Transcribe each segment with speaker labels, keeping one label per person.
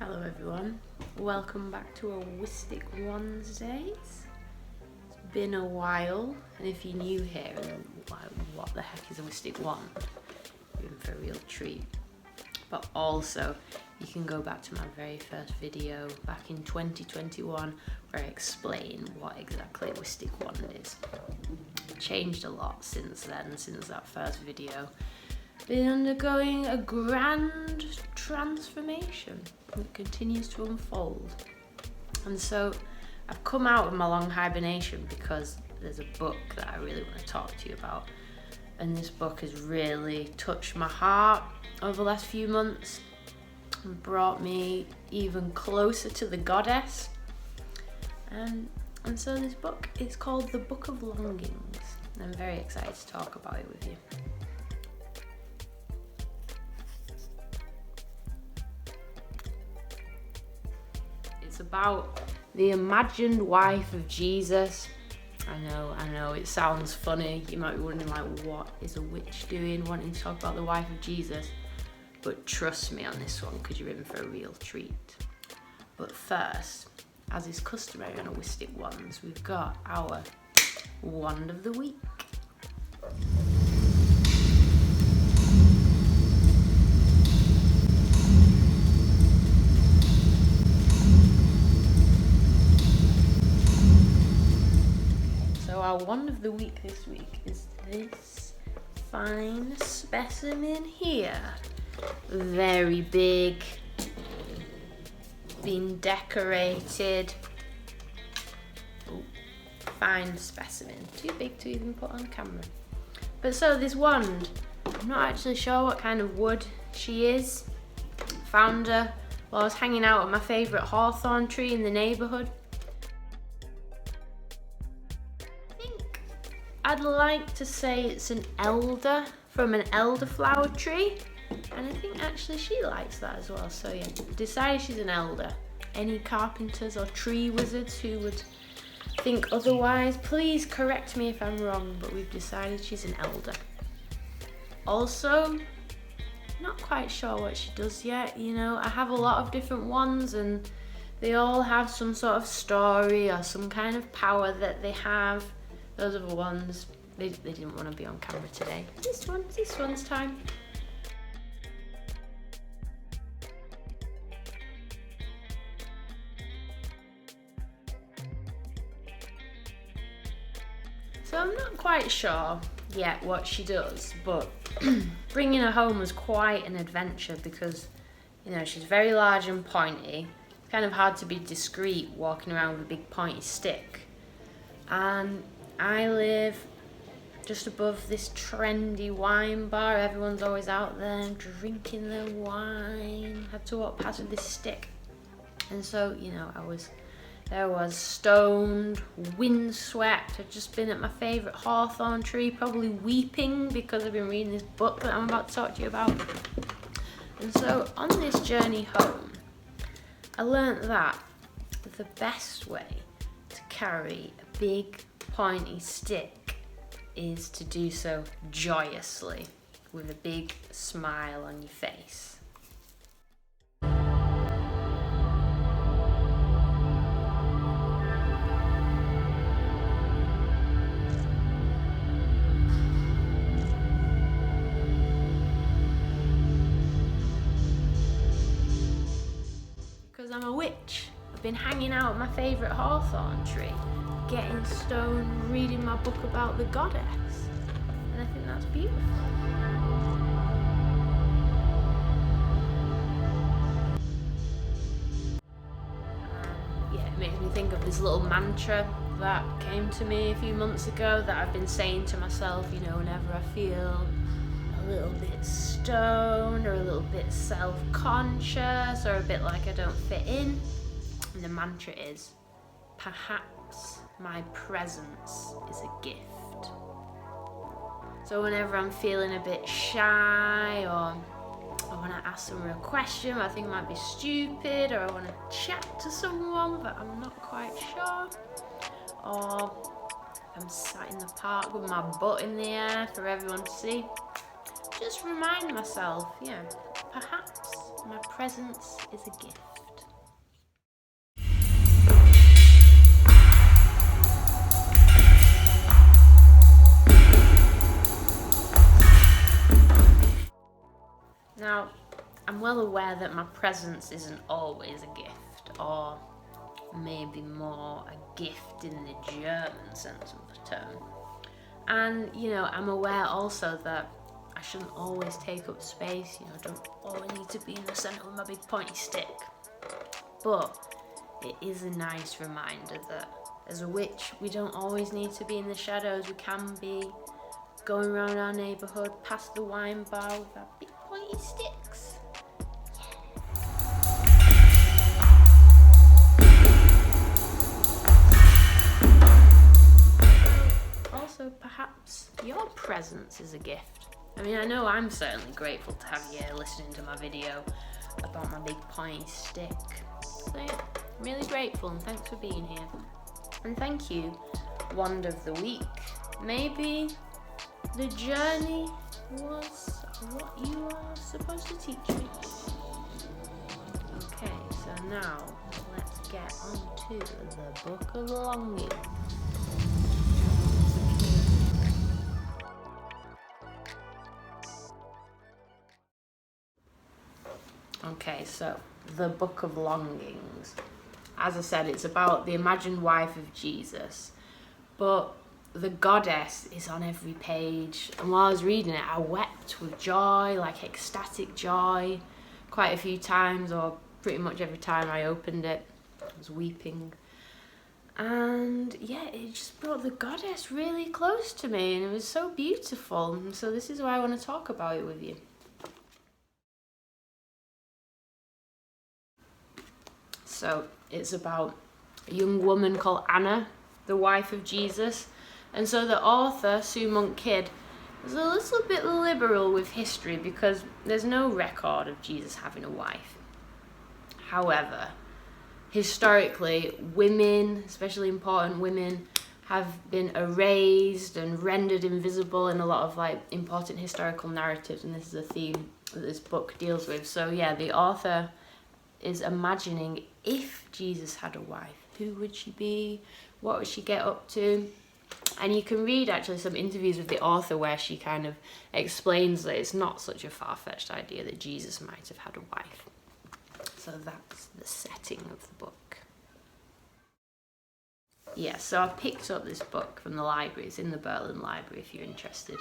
Speaker 1: Hello everyone, welcome back to a WYSTIK Wandsdays. It's been a while, and if you're new here and what the heck is a WYSTIK wand, you're in for a real treat. But also, you can go back to my very first video back in 2021 where I explain what exactly a WYSTIK wand is. Changed a lot since then, since that first video. Been undergoing a grand transformation. It continues to unfold. And so I've come out of my long hibernation because there's a book that I really want to talk to you about. And this book has really touched my heart over the last few months and brought me even closer to the goddess. And so this book, it's called the Book of Longings. And I'm very excited to talk about it with you. It's about the imagined wife of Jesus. I know, it sounds funny. You might be wondering, like, what is a witch doing wanting to talk about the wife of Jesus? But trust me on this one, because you're in for a real treat. But first, as is customary on a WYSTIK Wands, we've got our Wand of the Week. So our Wand of the Week this week is this fine specimen here. Very big, been decorated. Ooh, fine specimen, too big to even put on camera. But so this wand, I'm not actually sure what kind of wood she is. Found her while I was hanging out at my favourite hawthorn tree in the neighbourhood. I'd like to say it's an elder from an elderflower tree, and I think actually she likes that as well. So yeah, decided she's an elder. Any carpenters or tree wizards who would think otherwise, please correct me if I'm wrong, but we've decided she's an elder. Also, not quite sure what she does yet. You know, I have a lot of different wands and they all have some sort of story or some kind of power that they have. Those are the ones, they didn't want to be on camera today. This one's time. So I'm not quite sure yet what she does, but bringing her home was quite an adventure because, you know, she's very large and pointy. It's kind of hard to be discreet walking around with a big pointy stick. And I live just above this trendy wine bar. Everyone's always out there drinking their wine. Had to walk past with this stick. And so, you know, there was stoned, windswept. I'd just been at my favourite hawthorn tree, probably weeping because I've been reading this book that I'm about to talk to you about. And so on this journey home, I learnt that the best way to carry a big pointy stick is to do so joyously with a big smile on your face. Because I'm a witch. I've been hanging out at my favourite hawthorn tree, getting stoned, reading my book about the goddess. And I think that's beautiful. Yeah, it makes me think of this little mantra that came to me a few months ago that I've been saying to myself, you know, whenever I feel a little bit stoned or a little bit self-conscious or a bit like I don't fit in. And the mantra is, perhaps my presence is a gift. So whenever I'm feeling a bit shy or I want to ask someone a question I think might be stupid, or I want to chat to someone but I'm not quite sure, or I'm sat in the park with my butt in the air for everyone to see, just remind myself, yeah, perhaps my presence is a gift. well aware that my presence isn't always a gift, or maybe more a gift in the German sense of the term. And, you know, I'm aware also that I shouldn't always take up space, you know, I don't always need to be in the centre with my big pointy stick. But it is a nice reminder that as a witch, we don't always need to be in the shadows. We can be going around our neighbourhood, past the wine bar with our big pointy sticks. Also, perhaps your presence is a gift. I mean, I know I'm certainly grateful to have you listening to my video about my big pointy stick. So yeah, I'm really grateful and thanks for being here. And thank you, Wand of the Week. Maybe the journey was what you are supposed to teach me. Okay, so now let's get on to the Book of Longings. Okay, so the Book of Longings. As I said, it's about the imagined wife of Jesus, but the goddess is on every page. And while I was reading it, I wept with joy, like ecstatic joy, quite a few times, or pretty much every time I opened it, I was weeping. And yeah, it just brought the goddess really close to me, and it was so beautiful. And so this is why I want to talk about it with you. So it's about a young woman called Anna, the wife of Jesus. And so the author, 𝕎𝕐𝕊𝕋𝕀𝕂 is a little bit liberal with history because there's no record of Jesus having a wife. However, historically, women, especially important women, have been erased and rendered invisible in a lot of like important historical narratives, and this is a theme that this book deals with. So yeah, the author is imagining if Jesus had a wife, who would she be? What would she get up to? And you can read actually some interviews with the author where she kind of explains that it's not such a far-fetched idea that Jesus might have had a wife. So that's the setting of the book. Yeah, so I picked up this book from the library. It's in the Berlin Library if you're interested.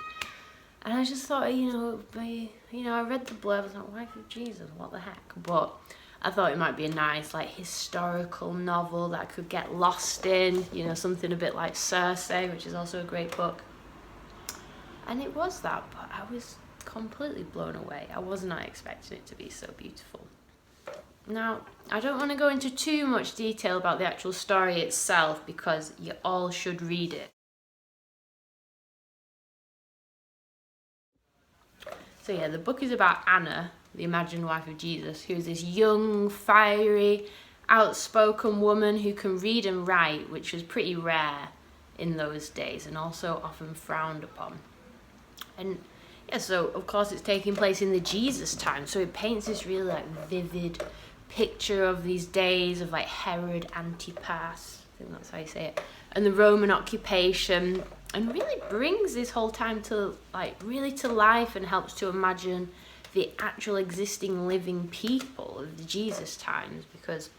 Speaker 1: And I just thought, I read the blurb, I was like, wife of Jesus, what the heck? But I thought it might be a nice like historical novel that I could get lost in, something a bit like 𝕎𝕐𝕊𝕋𝕀𝕂, which is also a great book. And it was that, but I was completely blown away. I was not expecting it to be so beautiful. Now, I don't want to go into too much detail about the actual story itself because you all should read it. So yeah, the book is about Anna, the imagined wife of Jesus, who is this young, fiery, outspoken woman who can read and write, which was pretty rare in those days and also often frowned upon. And yeah, so of course it's taking place in the Jesus time, so it paints this really like vivid picture of these days of like Herod Antipas, I think that's how you say it, and the Roman occupation, and really brings this whole time to really to life and helps to imagine the actual existing living people of the Jesus times, because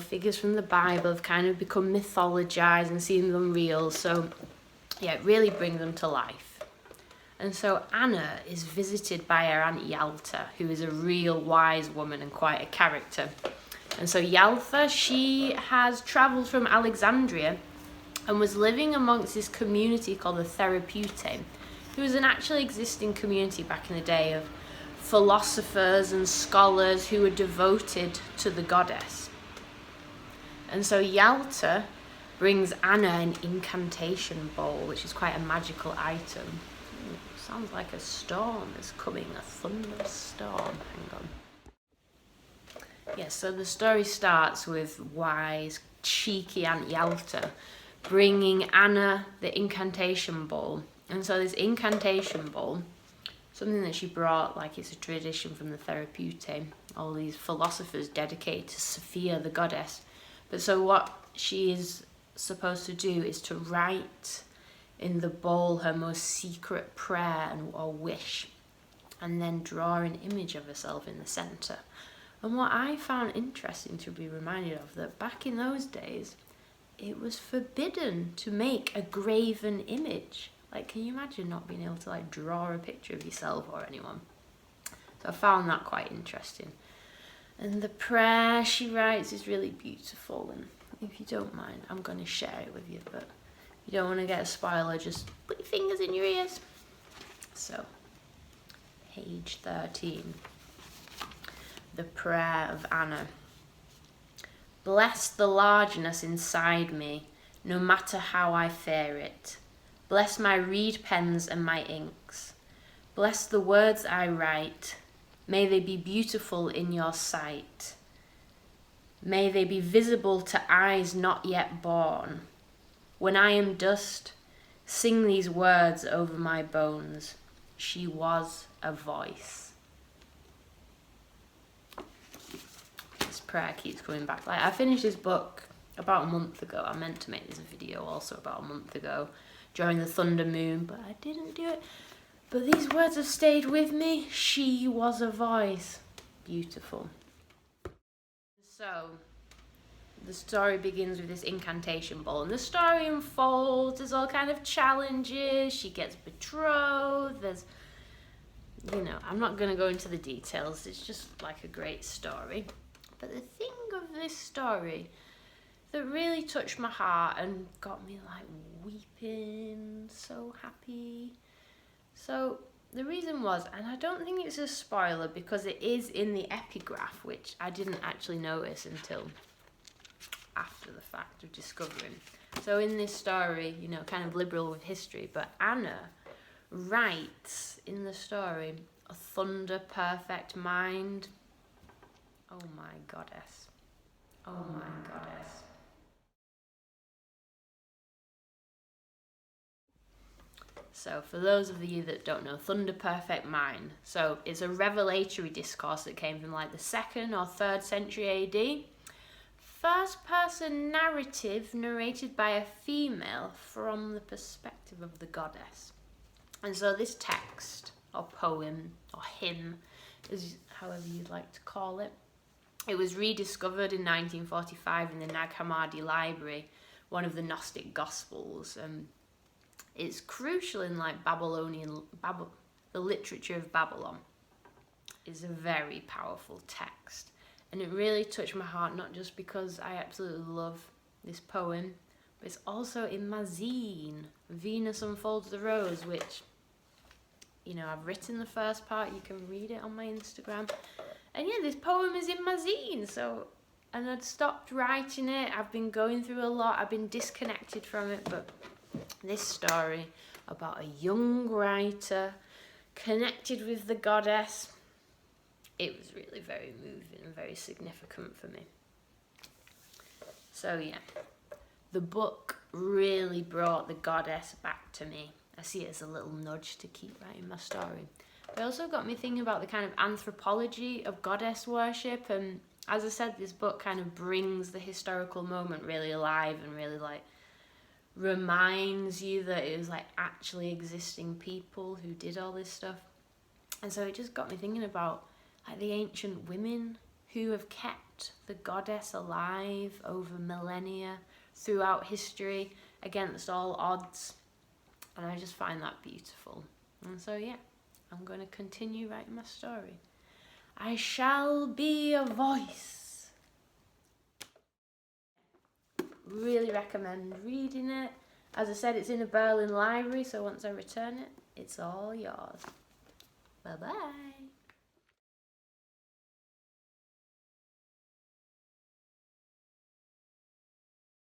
Speaker 1: figures from the Bible have kind of become mythologized and seem unreal, so yeah, it really brings them to life. And so Anna is visited by her aunt Hjalta, who is a real wise woman and quite a character. And so Hjalta, she has travelled from Alexandria and was living amongst this community called the 𝕎𝕐𝕊𝕋𝕀𝕂, who was an actually existing community back in the day of philosophers and scholars who were devoted to the goddess. And so Hjalta brings Anna an incantation bowl, which is quite a magical item. Sounds like a storm is coming, a thunderous storm. Hang on. Yeah, so the story starts with wise, cheeky Aunt Hjalta bringing Anna the incantation bowl. And so this incantation bowl, something that she brought, like it's a tradition from the 𝕎𝕐𝕊𝕋𝕀𝕂, all these philosophers dedicated to Sophia, the goddess. But so what she is supposed to do is to write in the bowl her most secret prayer or wish. and then draw an image of herself in the centre. And what I found interesting to be reminded of, that back in those days, it was forbidden to make a graven image. Like, can you imagine not being able to like draw a picture of yourself or anyone? So I found that quite interesting. And the prayer she writes is really beautiful, and if you don't mind, I'm going to share it with you, but if you don't want to get a spoiler, just put your fingers in your ears. So, page 13. The prayer of Anna. Bless the largeness inside me, no matter how I fear it. Bless my reed pens and my inks. Bless the words I write. May they be beautiful in your sight. May they be visible to eyes not yet born. When I am dust, sing these words over my bones. She was a voice. This prayer keeps coming back. Like, I finished this book about a month ago. I meant to make this video also about a month ago during the thunder moon, but I didn't do it. But these words have stayed with me. She was a voice. Beautiful. So, the story begins with this incantation ball, and the story unfolds. There's all kind of challenges. She gets betrothed. There's, you know, I'm not going to go into the details. It's just like a great story. But the thing of this story that really touched my heart and got me like weeping, so happy. So the reason was, and I don't think it's a spoiler because it is in the epigraph, which I didn't actually notice until after the fact of discovering. So in this story, you know, kind of liberal with history, but Anna writes in the story, a thunder perfect mind. Oh my goddess. Oh my goddess. So for those of you that don't know, Thunder Perfect Mind. So it's a revelatory discourse that came from like the 2nd or 3rd century AD. First person narrative narrated by a female from the perspective of the goddess. And so this text or poem or hymn, is however you'd like to call it, it was rediscovered in 1945 in the Nag Hammadi one of the Gnostic Gospels. It's crucial in like the literature of Babylon. Is a very powerful text, and it really touched my heart, not just because I absolutely love this poem, but it's also in my zine, Venus Unfolds the Rose, which, you know, I've written the first part. You can read it on my Instagram, and yeah, this poem is in my zine. So, and I'd stopped writing it. I've been going through a lot. I've been disconnected from it, but this story about a young writer connected with the goddess, it was really very moving and very significant for me. So yeah, the book really brought the goddess back to me. I see it as a little nudge to keep writing my story. But it also got me thinking about the kind of anthropology of goddess worship, and as I said, this book kind of brings the historical moment really alive and really like reminds you that it was like actually existing people who did all this stuff. And so it just got me thinking about like the ancient women who have kept the goddess alive over millennia throughout history against all odds, and I just find that beautiful. And so yeah, I'm going to continue writing my story. I shall be a voice. Really recommend reading it. As I said, it's in a Berlin library, so once I return it, it's all yours. Bye bye.